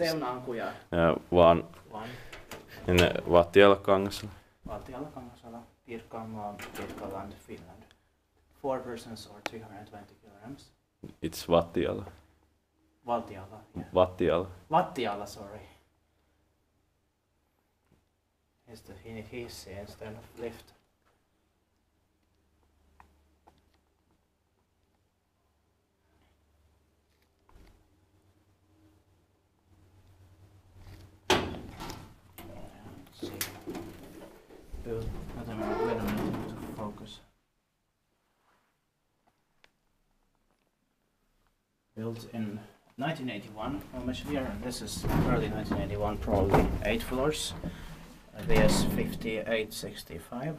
Seunalankuja. One. In Vatiala, Kangasala. Vatiala, Kangasala, Pirkanmaa, Finland. 4 persons or 320 kilograms. It's Vatiala. Valtiala, yeah. Vatiala. Sorry. He need his instead of lift. Wait a minute to focus. Built in 1981, almost here, and this is early 1981, probably 8 floors. VS 5865.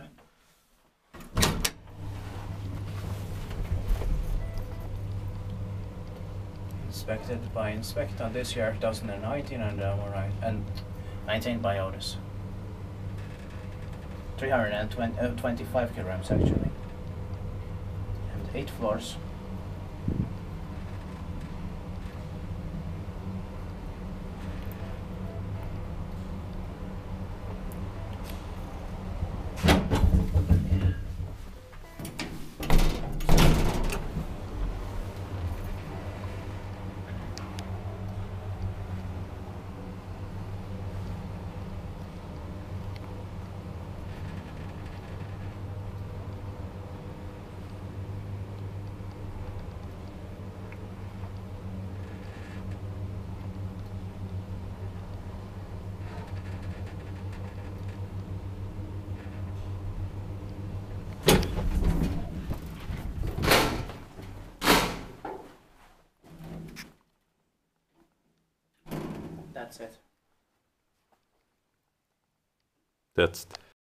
Inspected by Inspector this year, 2019, and maintained by Otis. 325 kilograms actually, and 8 floors. That's it. That's